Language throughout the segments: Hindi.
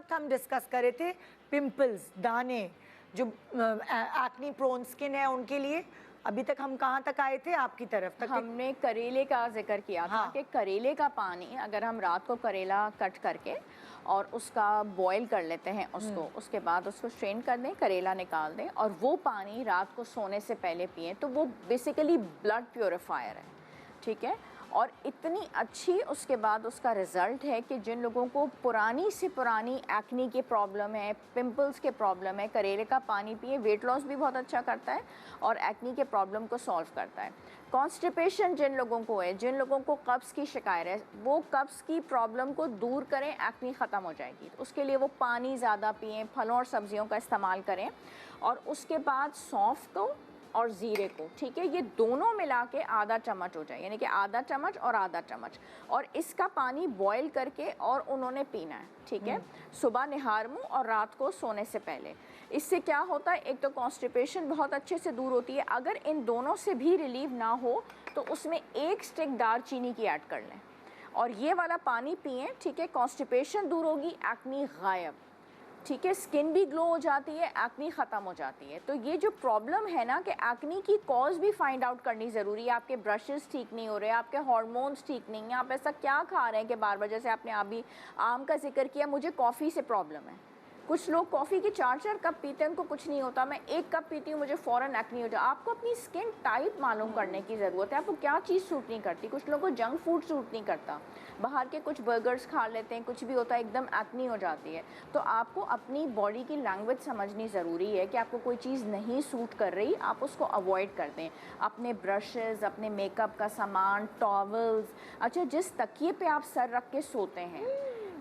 वक्त हम डिस्कस कर रहे थे पिंपल्स, दाने, जो एक्नी प्रोन स्किन है उनके लिए। अभी तक हम कहाँ तक आए थे? आपकी तरफ तक हमने करेले का जिक्र किया था कि करेले का पानी अगर हम रात को करेला कट करके और उसका बॉईल कर लेते हैं उसको, उसके बाद उसको स्ट्रेन कर दें, करेला निकाल दें और वो पानी रात को सोने से पहले पिएं, तो वो बेसिकली ब्लड प्योरीफायर है, ठीक है। और इतनी अच्छी उसके बाद उसका रिज़ल्ट है कि जिन लोगों को पुरानी से पुरानी एक्नी की प्रॉब्लम है, पिंपल्स के प्रॉब्लम है, करेले का पानी पिए, वेट लॉस भी बहुत अच्छा करता है और एक्नी के प्रॉब्लम को सॉल्व करता है। कॉन्स्टिपेशन जिन लोगों को है, जिन लोगों को कब्ज़ की शिकायत है, वो कब्ज़ की प्रॉब्लम को दूर करें, एक्नी ख़त्म हो जाएगी। तो उसके लिए वो पानी ज़्यादा पिएँ, फलों और सब्जियों का इस्तेमाल करें और उसके बाद सौंफ को और ज़ीरे को, ठीक है, ये दोनों मिला के आधा चम्मच हो जाए, यानी कि आधा चम्मच और आधा चम्मच, और इसका पानी बॉईल करके और उन्होंने पीना है, ठीक है, सुबह निहार मुँह और रात को सोने से पहले। इससे क्या होता है, एक तो कॉन्स्टिपेशन बहुत अच्छे से दूर होती है। अगर इन दोनों से भी रिलीव ना हो तो उसमें 1 स्टिक दालचीनी की ऐड कर लें और ये वाला पानी पिएं, ठीक है, कॉन्स्टिपेशन दूर होगी, एक्नी गायब, ठीक है, स्किन भी ग्लो हो जाती है, एक्नी ख़त्म हो जाती है। तो ये जो प्रॉब्लम है ना कि एक्नी की कॉज भी फाइंड आउट करनी ज़रूरी है। आपके ब्रशेस ठीक नहीं हो रहे, आपके हार्मोन्स ठीक नहीं हैं, आप ऐसा क्या खा रहे हैं कि बार बार, जैसे आपने अभी आम का जिक्र किया, मुझे कॉफ़ी से प्रॉब्लम है। कुछ लोग कॉफ़ी के 4-4 कप पीते हैं, उनको कुछ नहीं होता, मैं 1 कप पीती हूँ मुझे फ़ौरन एक्नी हो जाए। आपको अपनी स्किन टाइप मालूम करने की ज़रूरत है, आपको क्या चीज़ सूट नहीं करती। कुछ लोगों को जंक फूड सूट नहीं करता, बाहर के कुछ बर्गर्स खा लेते हैं, कुछ भी होता है, एकदम एक्नी हो जाती है। तो आपको अपनी बॉडी की लैंग्वेज समझनी ज़रूरी है कि आपको कोई चीज़ नहीं सूट कर रही, आप उसको अवॉइड कर दें। अपने ब्रशेज़, अपने मेकअप का सामान, टॉवल्स, अच्छा जिस तकिए पे आप सर रख के सोते हैं,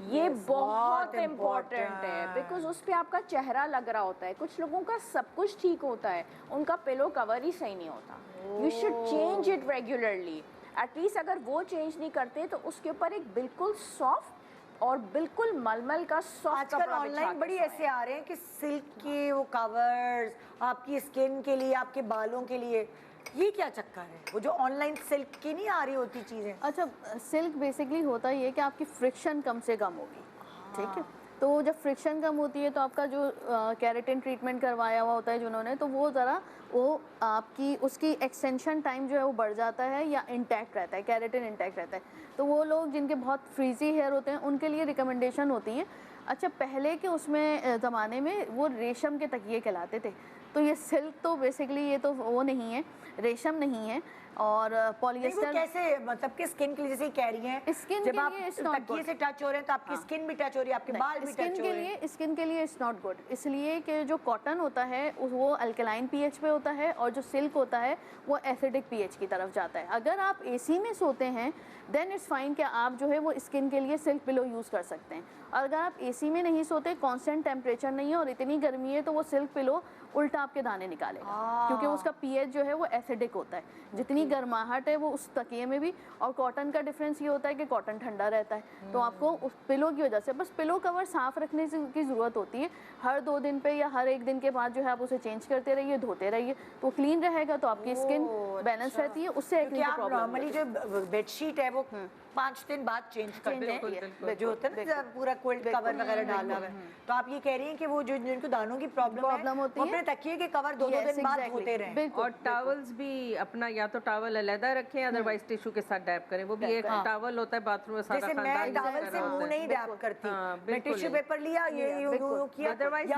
ये बहुत इम्पॉर्टेंट है, बिकॉज उस पर आपका चेहरा लग रहा होता है। कुछ लोगों का सब कुछ ठीक होता है, उनका पिलो कवर ही सही नहीं होता। You should change it regularly. At least अगर वो चेंज नहीं करते तो उसके ऊपर एक बिल्कुल सॉफ्ट और बिल्कुल मलमल का सॉफ्ट आजकल ऑनलाइन बड़ी ऐसे आ रहे हैं कि सिल्क के वो कवर्स आपकी स्किन के लिए, आपके बालों के लिए, ये क्या चक्कर है? वो जो ऑनलाइन सिल्क की नहीं आ रही होती चीज़ें। अच्छा, सिल्क बेसिकली होता ही है कि आपकी फ्रिक्शन कम से कम होगी, ठीक है। तो जब फ्रिक्शन कम होती है तो आपका जो केराटिन ट्रीटमेंट करवाया हुआ होता है जिन्होंने, तो वो ज़रा वो आपकी उसकी एक्सटेंशन टाइम जो है वो बढ़ जाता है या इंटैक्ट रहता है, केराटिन इंटैक्ट रहता है। तो वो लोग जिनके बहुत फ्रीजी हेयर होते हैं उनके लिए रिकमेंडेशन होती है। अच्छा, पहले के उसमें ज़माने में वो रेशम के तकिए कहलाते थे, तो ये सिल्क तो बेसिकली ये तो वो नहीं है, रेशम नहीं है। और पॉलिएस्टर कैसे, मतलब कि स्किन के लिए, जैसे कह रही हैं, स्किन जब के आप लिए तकिए से टच हो रहे हैं तो आपकी स्किन भी टच हो रही है, आपके बाल भी टच हो रहे हैं। स्किन के लिए इट्स नॉट गुड, इसलिए कि जो कॉटन होता है वो अल्कलाइन पीएच पे होता है और जो सिल्क होता है वो एसिडिक पीएच की तरफ जाता है। अगर आप एसी में सोते हैं देन इट्स फाइन कि आप जो है वो स्किन के लिए सिल्क पिलो यूज़ कर सकते हैं। और अगर आप एसी में नहीं सोते, कांस्टेंट टेम्परेचर नहीं है और इतनी गर्मी है, तो वो सिल्क पिलो उल्टा आपके दाने निकालेगा, क्योंकि उसका पीएच जो है वो एसिडिक होता है। जितनी गर्माहट है वो उस तकिए में भी, और कॉटन का डिफरेंस ये होता है कि कॉटन ठंडा रहता है। तो आपको उस पिलो की वजह से बस पिलो कवर साफ़ रखने की ज़रूरत होती है। हर 2 दिन पे या हर 1 दिन के बाद जो है आप उसे चेंज करते रहिए, धोते रहिए, तो क्लीन रहेगा, तो आपकी स्किन बैलेंस रहती है। उससे एक्ने की प्रॉब्लम नॉर्मली जो बेडशीट है वो 5 दिन बाद चेंज करते हैं, जो होता है ना पूरा क्विल्ट कवर वगैरह डाला हुआ है। तो आप ये कह रही हैं कि वो जो जिनको दानों की प्रॉब्लम होती है, अपने तकिए के कवर 2-2 दिन बाद धोते रहें। और टॉवल्स भी अपना, या तो टॉवल अलग रखें, अदरवाइज टिश्यू के साथ डैप करें। वो भी एक टॉवल होता है बाथरूम में, सारा जैसे मैं टॉवल से मुंह नहीं डैप करती, मैं टिश्यू पेपर लिया, ये किया, अदरवाइज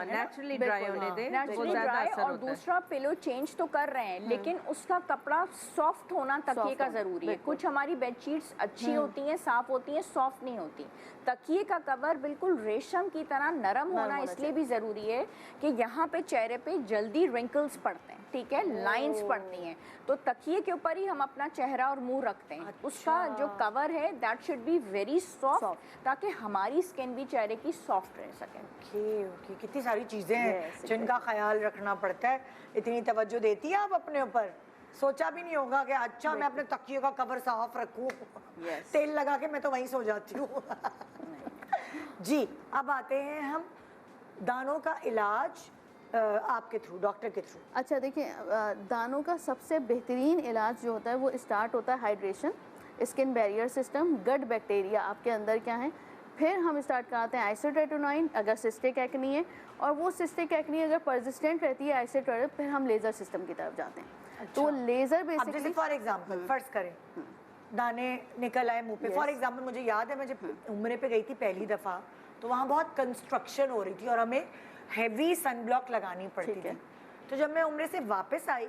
नेचुरली ड्राई होने दें, नेचुरली ड्राई। और दूसरा, पिलो चेंज तो कर रहे हैं लेकिन उसका कपड़ा सॉफ्ट होना तकिए का ज़रूरी है। कुछ हमारी बेडशीट्स अच्छी होती हैं, साफ होती हैं, सॉफ्ट नहीं होती। तकिए का कवर बिल्कुल रेशम की तरह नरम होना इसलिए भी ज़रूरी है कि यहाँ पे चेहरे पे जल्दी रिंकल्स पड़ते हैं, ठीक है, लाइंस पड़ती हैं, तो तकिए के ऊपर ही हम अपना चेहरा और मुंह रखते हैं। उसका जो कवर है that should be very soft, ताकि हमारी स्किन भी चेहरे की सॉफ्ट रह सके। ओके, कितनी सारी चीज़ें हैं जिनका ख्याल रखना पड़ता है। इतनी तवज्जो देती है आप अपने ऊपर? सोचा भी नहीं होगा कि अच्छा मैं अपने तकिए का कवर साफ रखूं, तेल लगा के मैं तो वहीं सो जाती हूँ। जी, अब आते हैं हम दानों का इलाज आपके थ्रू, डॉक्टर के थ्रू। अच्छा देखिए, दानों का सबसे बेहतरीन इलाज जो होता है वो स्टार्ट होता है hydration, skin barrier system, gut bacteria आपके अंदर क्या है, फिर हम स्टार्ट कराते हैं आइसोट्रेटिनोइन अगर सिस्टिक एक्नी है, और वो सिस्टिक एक्नी अगर परसिस्टेंट रहती है आइसोट्रेटिन, फिर हम लेज़र सिस्टम की तरफ जाते हैं। तो लेज़र बेसिकली फॉर एग्जांपल फर्ज करें दाने निकल आए मुंह पे, फॉर एग्जांपल मुझे याद है मैं जब उम्रे पे गई थी पहली दफ़ा, तो वहाँ बहुत कंस्ट्रक्शन हो रही थी और हमें हैवी सनब्लॉक लगानी पड़ती थी। तो जब मैं उम्रे से वापस आई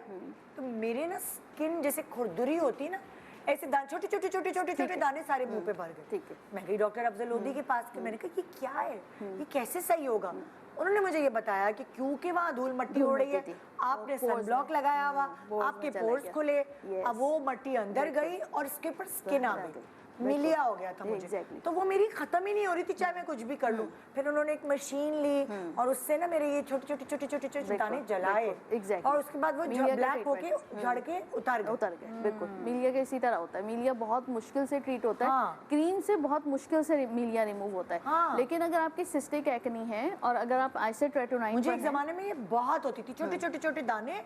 तो मेरे ना स्किन जैसे खुरदुरी होती ना, ऐसे छोटे छोटे छोटे छोटे छोटे दाने सारे मुंह पे भर गए। मैं गई डॉक्टर अफजल लोधी के पास के, मैंने कहा ये क्या है, ये कैसे सही होगा? उन्होंने मुझे ये बताया कि क्योंकि वहाँ धूल मट्टी हो रही है, आपने सनब्लॉक लगाया हुआ, आपके पोर्स खुले, अब वो मट्टी अंदर गई और इसके ऊपर स्किन आ गई, मिलिया हो गया था मुझे। तो वो मेरी खत्म ही नहीं हो रही थी चाहे मैं कुछ भी कर लूं। फिर उन्होंने एक मशीन ली और उससे ना मेरे ये छोटे छोटे छोटे छोटे छोटे दाने जलाए और उसके बाद वो ब्लैक होके झड़ के उतर गए। बिल्कुल मिलिया का इसी तरह होता है। मिलिया बहुत मुश्किल से ट्रीट होता है, क्रीम से बहुत मुश्किल से मिलिया रिमूव होता है। लेकिन अगर आपकी सिस्टिक एक्नी है और अगर आप आइसोट्रेटिनोइन, मुझे एक जमाने में ये बहुत होती थी, छोटे छोटे छोटे दाने,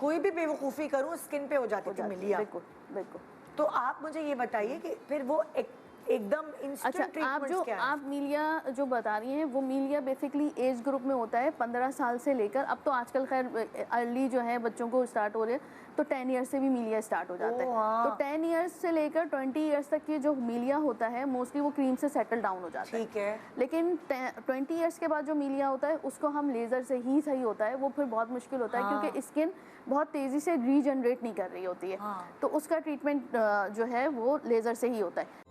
कोई भी बेवकूफ़ी करूँ स्किन पे हो जाती थी मिलिया। बिल्कुल बिल्कुल। तो आप मुझे ये बताइए कि फिर वो एकदम इंस्टेंट ट्रीटमेंट्स क्या है? आप मिलिया जो बता रही हैं वो मिलिया बेसिकली एज ग्रुप में होता है 15 साल से लेकर, अब तो आजकल खैर अर्ली जो है बच्चों को स्टार्ट हो रहे हैं, तो 10 ईयर्स से भी मिलिया स्टार्ट हो जाता है। तो 10 ईयर्स से लेकर 20 ईयर्स तक की जो मिलिया होता है मोस्टली वो क्रीम से सेटल डाउन हो जाता है। ठीक है। लेकिन 20 ईयर्स के बाद जो मिलिया होता है उसको हम लेज़र से ही सही होता है, वो फिर बहुत मुश्किल होता है क्योंकि स्किन बहुत तेज़ी से रीजनरेट नहीं कर रही होती है। तो उसका ट्रीटमेंट जो है वो लेज़र से ही होता है।